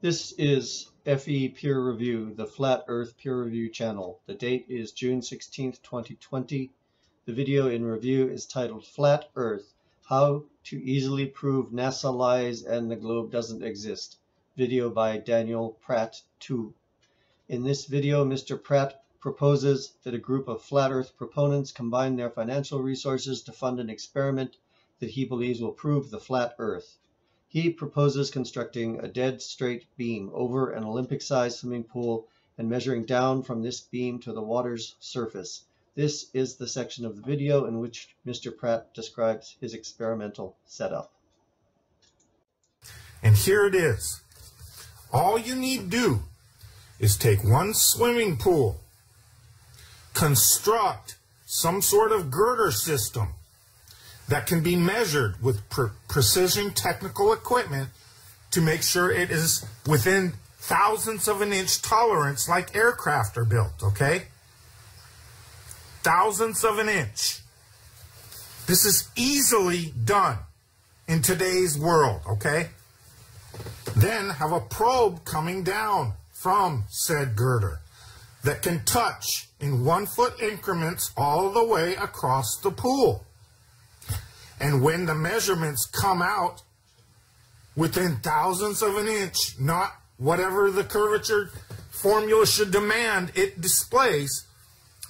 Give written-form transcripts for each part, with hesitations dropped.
This is FE Peer Review, the Flat Earth Peer Review channel. The date is June 16th, 2020. The video in review is titled Flat Earth, How to Easily Prove NASA Lies and the Globe Doesn't Exist. Video by Daniel Pratt 2. In this video, Mr. Pratt proposes that a group of Flat Earth proponents combine their financial resources to fund an experiment that he believes will prove the flat Earth. He proposes constructing a dead straight beam over an Olympic-sized swimming pool and measuring down from this beam to the water's surface. This is the section of the video in which Mr. Pratt describes his experimental setup. And here it is. All you need to do is take one swimming pool, construct some sort of girder system that can be measured with precision technical equipment to make sure it is within thousandths of an inch tolerance like aircraft are built, okay? Thousandths of an inch. This is easily done in today's world, okay? Then have a probe coming down from said girder that can touch in 1 foot increments all the way across the pool. And when the measurements come out within thousandths of an inch, not whatever the curvature formula should demand it displays,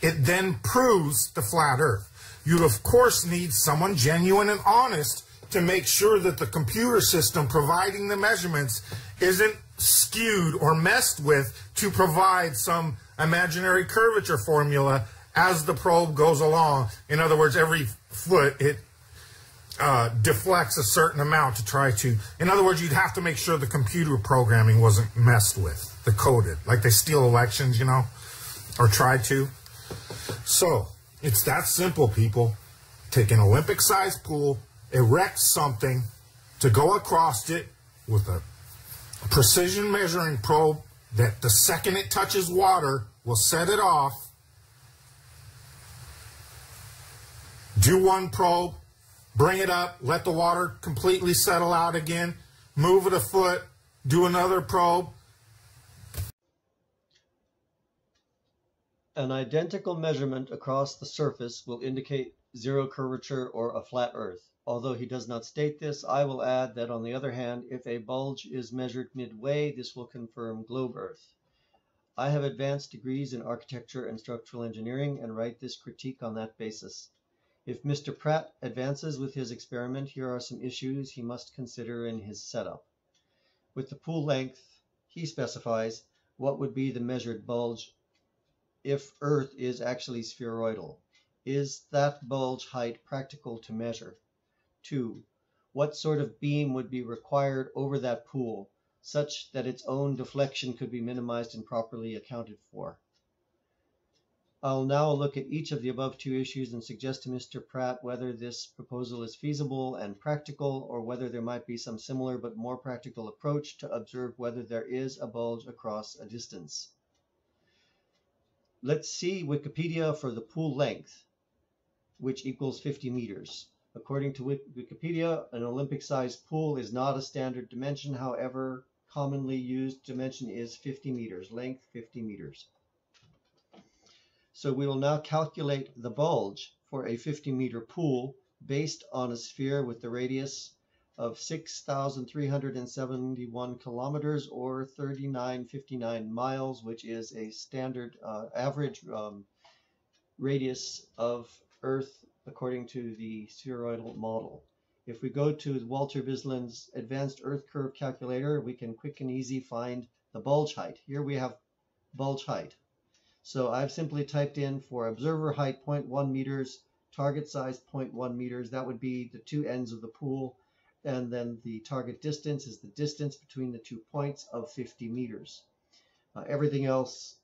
it then proves the flat Earth. You'd of course need someone genuine and honest to make sure that the computer system providing the measurements isn't skewed or messed with to provide some imaginary curvature formula as the probe goes along. In other words, every foot it deflects a certain amount to try to, in other words, you'd have to make sure the computer programming wasn't messed with, decoded, like they steal elections, you know, or try to. So it's that simple, people. Take an Olympic-sized pool, erect something to go across it with a precision measuring probe that the second it touches water will set it off. Do one probe, bring it up, let the water completely settle out again, move it a foot, do another probe. An identical measurement across the surface will indicate zero curvature or a flat Earth. Although he does not state this, I will add that on the other hand, if a bulge is measured midway, this will confirm globe Earth. I have advanced degrees in architecture and structural engineering and write this critique on that basis. If Mr. Pratt advances with his experiment, here are some issues he must consider in his setup. With the pool length, he specifies what would be the measured bulge if Earth is actually spheroidal. Is that bulge height practical to measure? 2. What sort of beam would be required over that pool, such that its own deflection could be minimized and properly accounted for? I'll now look at each of the above two issues and suggest to Mr. Pratt whether this proposal is feasible and practical, or whether there might be some similar but more practical approach to observe whether there is a bulge across a distance. Let's see Wikipedia for the pool length, which equals 50 meters. According to Wikipedia, an Olympic-sized pool is not a standard dimension. However, commonly used dimension is 50 meters, length 50 meters. So we will now calculate the bulge for a 50-meter pool based on a sphere with the radius of 6,371 kilometers or 3959 miles, which is a standard average radius of Earth according to the spheroidal model. If we go to Walter Bisland's Advanced Earth Curve Calculator, we can quick and easy find the bulge height. Here we have bulge height. So I've simply typed in for observer height 0.1 meters, target size 0.1 meters. That would be the two ends of the pool. And then the target distance is the distance between the 2 points of 50 meters. Everything else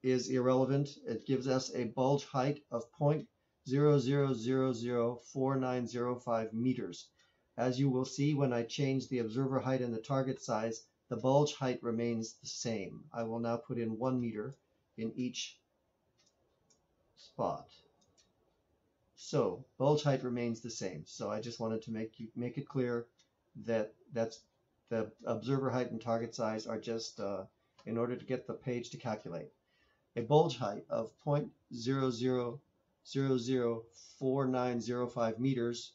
is irrelevant. It gives us a bulge height of 0.00004905 meters. As you will see, when I change the observer height and the target size, the bulge height remains the same. I will now put in 1 meter in each spot. So bulge height remains the same. So I just wanted to make it clear that that's The observer height and target size are just in order to get the page to calculate. A bulge height of 0.00004905 meters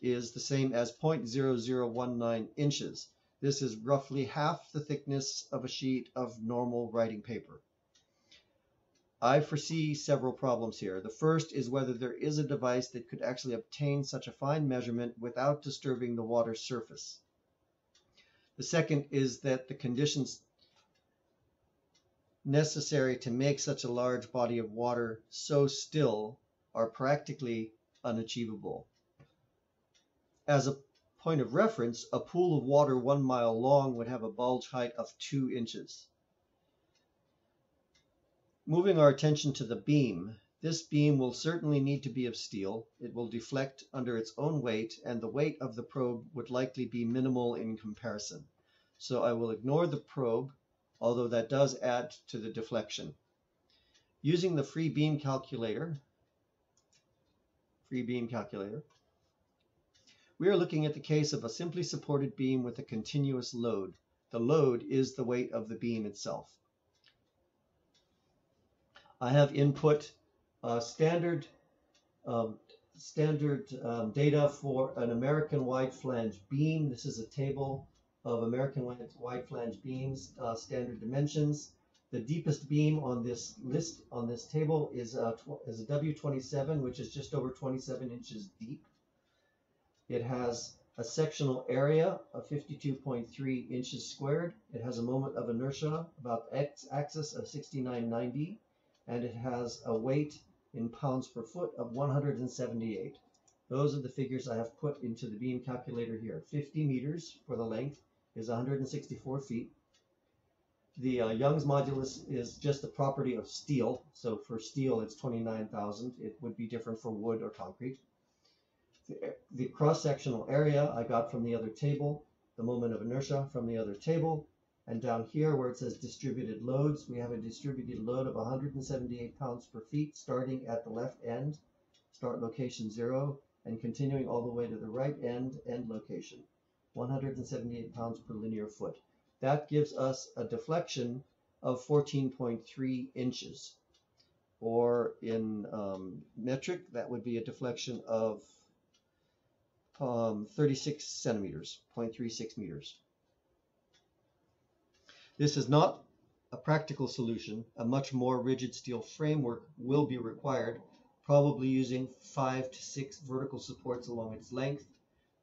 is the same as 0.0019 inches. This is roughly half the thickness of a sheet of normal writing paper. I foresee several problems here. The first is whether there is a device that could actually obtain such a fine measurement without disturbing the water's surface. The second is that the conditions necessary to make such a large body of water so still are practically unachievable. As a point of reference, a pool of water 1 mile long would have a bulge height of 2 inches. Moving our attention to the beam, this beam will certainly need to be of steel. It will deflect under its own weight, and the weight of the probe would likely be minimal in comparison. So I will ignore the probe, although that does add to the deflection. Using the free beam calculator, we are looking at the case of a simply supported beam with a continuous load. The load is the weight of the beam itself. I have input standard data for an American wide flange beam. This is a table of American wide flange beams, standard dimensions. The deepest beam on this list, on this table, is a W27, which is just over 27 inches deep. It has a sectional area of 52.3 inches squared. It has a moment of inertia about x-axis of 6990, and it has a weight in pounds per foot of 178. Those are the figures I have put into the beam calculator here. 50 meters for the length is 164 feet. The Young's modulus is just a property of steel. So for steel, it's 29,000. It would be different for wood or concrete. The cross-sectional area I got from the other table, the moment of inertia from the other table, and down here where it says distributed loads, we have a distributed load of 178 pounds per feet starting at the left end, start location 0, and continuing all the way to the right end location, 178 pounds per linear foot. That gives us a deflection of 14.3 inches, or in metric, that would be a deflection of 36 centimeters, 0.36 meters. This is not a practical solution. A much more rigid steel framework will be required, probably using 5 to 6 vertical supports along its length.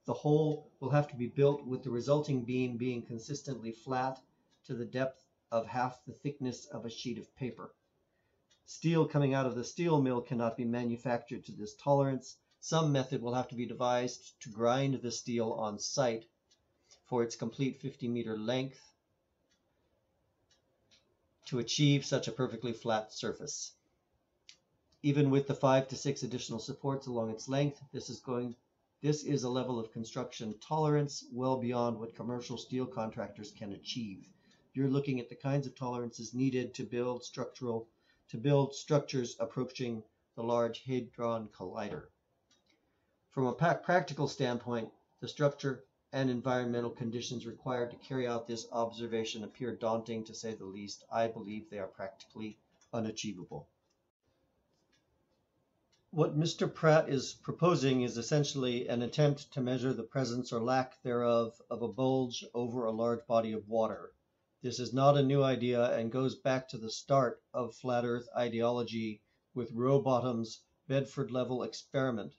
The whole will have to be built with the resulting beam being consistently flat to the depth of half the thickness of a sheet of paper. Steel coming out of the steel mill cannot be manufactured to this tolerance. Some method will have to be devised to grind the steel on site for its complete 50-meter length to achieve such a perfectly flat surface. Even with the 5 to 6 additional supports along its length, this is a level of construction tolerance well beyond what commercial steel contractors can achieve. You're looking at the kinds of tolerances needed to build structures approaching the Large Hadron Collider. From a practical standpoint, the structure and environmental conditions required to carry out this observation appear daunting, to say the least. I believe they are practically unachievable. What Mr. Pratt is proposing is essentially an attempt to measure the presence or lack thereof of a bulge over a large body of water. This is not a new idea and goes back to the start of flat Earth ideology with Rowbottom's Bedford-level experiment.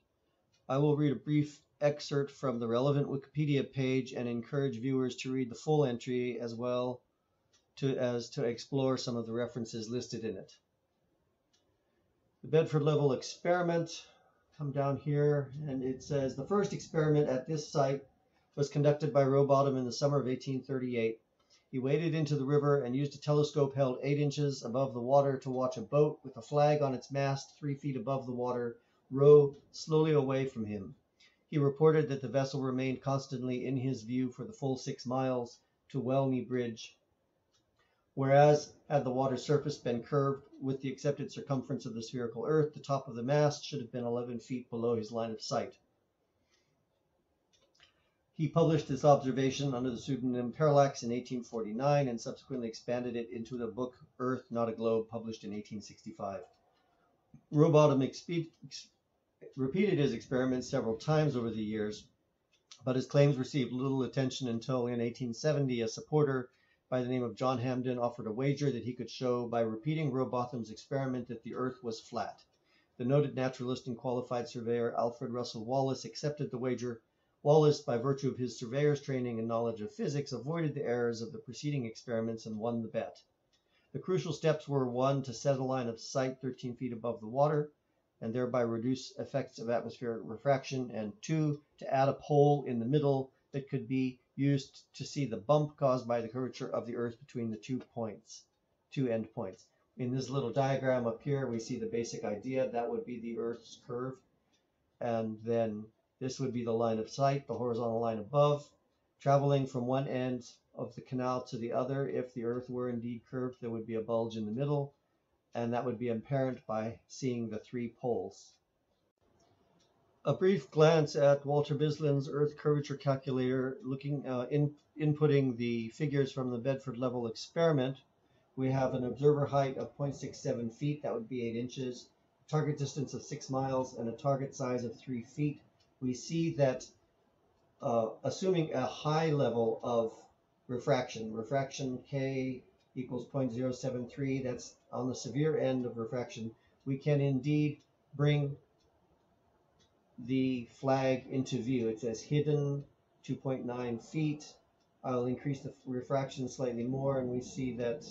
I will read a brief excerpt from the relevant Wikipedia page and encourage viewers to read the full entry as well as to explore some of the references listed in it. The Bedford-level experiment, come down here, and it says, the first experiment at this site was conducted by Rowbottom in the summer of 1838. He waded into the river and used a telescope held 8 inches above the water to watch a boat with a flag on its mast 3 feet above the water row slowly away from him. He reported that the vessel remained constantly in his view for the full 6 miles to Welney Bridge, whereas had the water surface been curved with the accepted circumference of the spherical Earth, the top of the mast should have been 11 feet below his line of sight. He published this observation under the pseudonym Parallax in 1849 and subsequently expanded it into the book Earth, Not a Globe, published in 1865. Rowbotham repeated his experiments several times over the years, but his claims received little attention until in 1870 a supporter by the name of John Hampden offered a wager that he could show by repeating Rowbotham's experiment that the Earth was flat. The noted naturalist and qualified surveyor Alfred Russel Wallace accepted the wager. Wallace, by virtue of his surveyor's training and knowledge of physics, avoided the errors of the preceding experiments and won the bet. The crucial steps were 1. To set a line of sight 13 feet above the water, and thereby reduce effects of atmospheric refraction, and 2. To add a pole in the middle that could be used to see the bump caused by the curvature of the Earth between the two end points. In this little diagram up here, we see the basic idea. That would be the Earth's curve, and then this would be the line of sight, the horizontal line above, traveling from one end of the canal to the other. If the Earth were indeed curved, there would be a bulge in the middle, and that would be apparent by seeing the 3 poles. A brief glance at Walter Bislin's Earth curvature calculator, inputting the figures from the Bedford level experiment. We have an observer height of 0.67 feet, that would be 8 inches, target distance of 6 miles, and a target size of 3 feet. We see that assuming a high level of refraction K equals 0.073, that's on the severe end of refraction, we can indeed bring the flag into view. It says hidden 2.9 feet. I'll increase the refraction slightly more, and we see that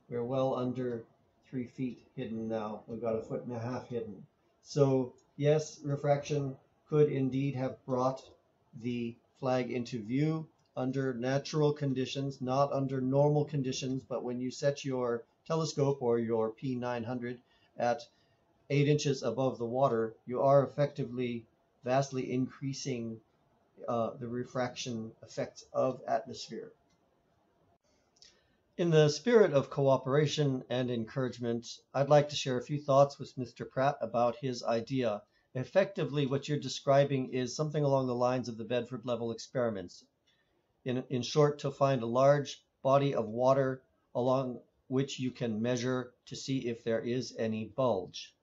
we're well under 3 feet hidden now. We've got 1.5 feet hidden. So yes, refraction could indeed have brought the flag into view under natural conditions, not under normal conditions, but when you set your telescope or your P900 at 8 inches above the water, you are effectively vastly increasing the refraction effects of atmosphere. In the spirit of cooperation and encouragement, I'd like to share a few thoughts with Mr. Pratt about his idea. Effectively, what you're describing is something along the lines of the Bedford level experiments. In short, to find a large body of water along which you can measure to see if there is any bulge.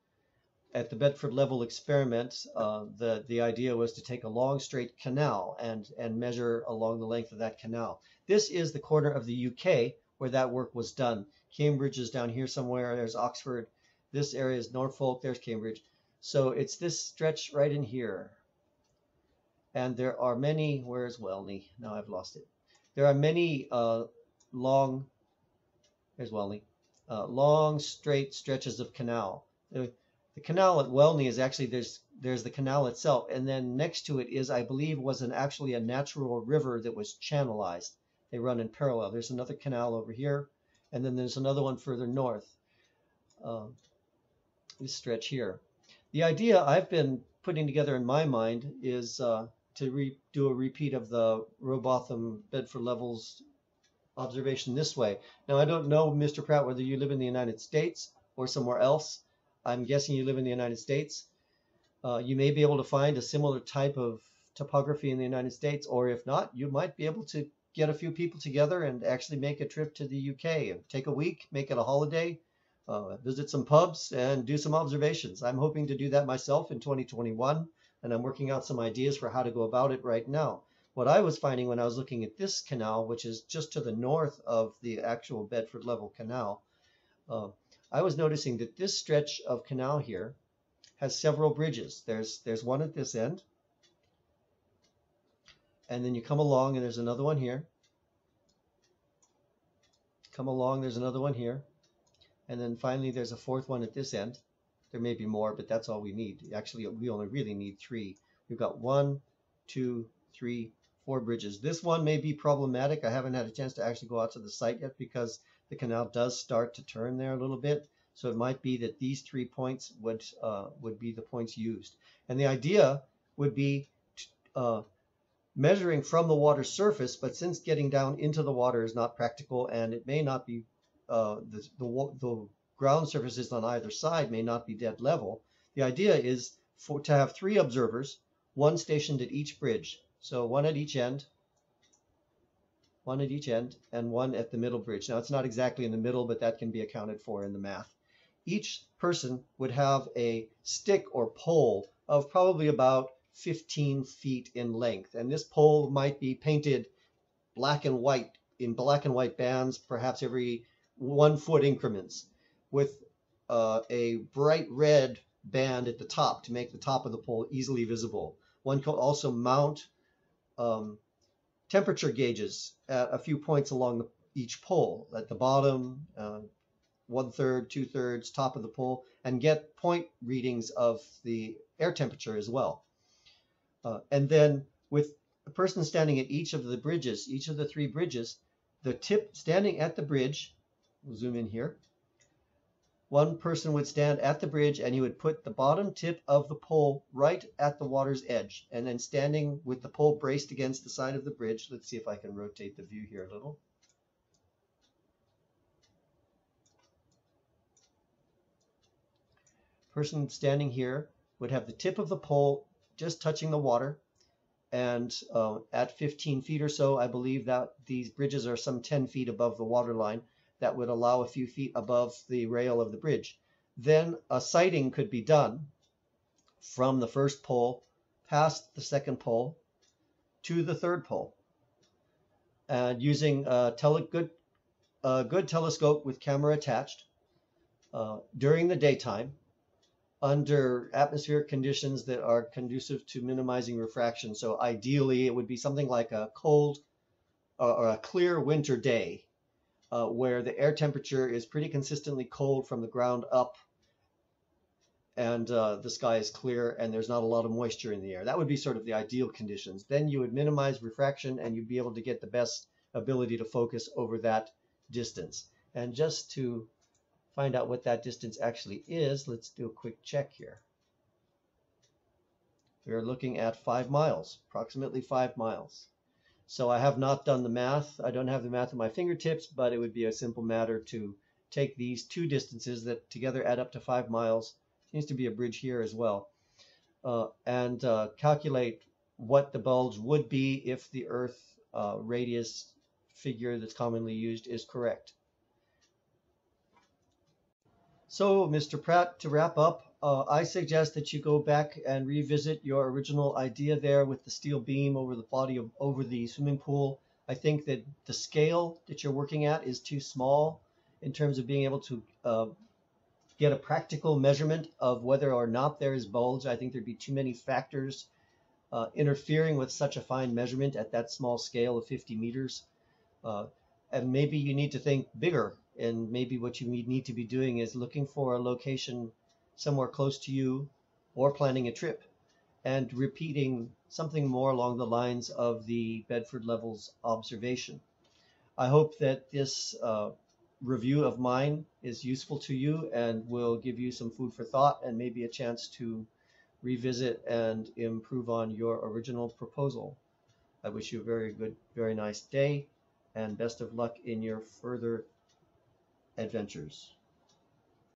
At the Bedford level experiment, the idea was to take a long straight canal and measure along the length of that canal. This is the corner of the UK where that work was done. Cambridge is down here somewhere. There's Oxford. This area is Norfolk. There's Cambridge. So it's this stretch right in here. And there are many, where's Welney? Now I've lost it. There are many long straight stretches of canal. The canal at Welney is actually, there's the canal itself, and then next to it is, I believe, was actually a natural river that was channelized. They run in parallel. There's another canal over here, and then there's another one further north. This stretch here. The idea I've been putting together in my mind is to do a repeat of the Rowbotham Bedford levels observation this way. Now, I don't know, Mr. Pratt, whether you live in the United States or somewhere else. I'm guessing you live in the United States. You may be able to find a similar type of topography in the United States, or if not, you might be able to get a few people together and actually make a trip to the UK and take a week, make it a holiday, visit some pubs and do some observations. I'm hoping to do that myself in 2021, and I'm working out some ideas for how to go about it right now. What I was finding when I was looking at this canal, which is just to the north of the actual Bedford level canal, I was noticing that this stretch of canal here has several bridges. There's one at this end, and then you come along and there's another one here. Come along, there's another one here. And then finally there's a fourth one at this end. There may be more, but that's all we need. Actually, we only really need 3. We've got 1, 2, 3, 4 bridges. This one may be problematic. I haven't had a chance to actually go out to the site yet because the canal does start to turn there a little bit. So it might be that these 3 points would be the points used. And the idea would be measuring from the water surface, but since getting down into the water is not practical, and it may not be, the ground surfaces on either side may not be dead level, the idea is to have 3 observers, one stationed at each bridge. So one at each end, and one at the middle bridge. Now, it's not exactly in the middle, but that can be accounted for in the math. Each person would have a stick or pole of probably about 15 feet in length. And this pole might be painted black and white, in black and white bands, perhaps every 1 foot increments, with a bright red band at the top to make the top of the pole easily visible. One could also mount temperature gauges at a few points along each pole, at the bottom, 1/3, 2/3, top of the pole, and get point readings of the air temperature as well. And then with a person standing at each of the bridges, each of the 3 bridges, the tip standing at the bridge, we'll zoom in here, one person would stand at the bridge and he would put the bottom tip of the pole right at the water's edge, and then standing with the pole braced against the side of the bridge. Let's see if I can rotate the view here a little. Person standing here would have the tip of the pole just touching the water, and at 15 feet or so, I believe that these bridges are some 10 feet above the water line. That would allow a few feet above the rail of the bridge. Then a sighting could be done from the first pole past the second pole to the third pole, and using a good telescope with camera attached during the daytime under atmospheric conditions that are conducive to minimizing refraction. So ideally it would be something like a cold or a clear winter day, where the air temperature is pretty consistently cold from the ground up, and the sky is clear and there's not a lot of moisture in the air. That would be sort of the ideal conditions. Then you would minimize refraction and you'd be able to get the best ability to focus over that distance. And just to find out what that distance actually is, let's do a quick check here. We're looking at 5 miles, approximately 5 miles. So I have not done the math. I don't have the math at my fingertips, but it would be a simple matter to take these 2 distances that together add up to 5 miles. Seems to be a bridge here as well. And calculate what the bulge would be if the Earth radius figure that's commonly used is correct. So, Mr. Pratt, to wrap up, I suggest that you go back and revisit your original idea there with the steel beam over the body of over the swimming pool. I think that the scale that you're working at is too small in terms of being able to get a practical measurement of whether or not there is bulge. I think there'd be too many factors interfering with such a fine measurement at that small scale of 50 meters. And maybe you need to think bigger, and maybe what you need to be doing is looking for a location somewhere close to you, or planning a trip and repeating something more along the lines of the Bedford Levels observation. I hope that this review of mine is useful to you and will give you some food for thought and maybe a chance to revisit and improve on your original proposal. I wish you a very good, very nice day, and best of luck in your further adventures.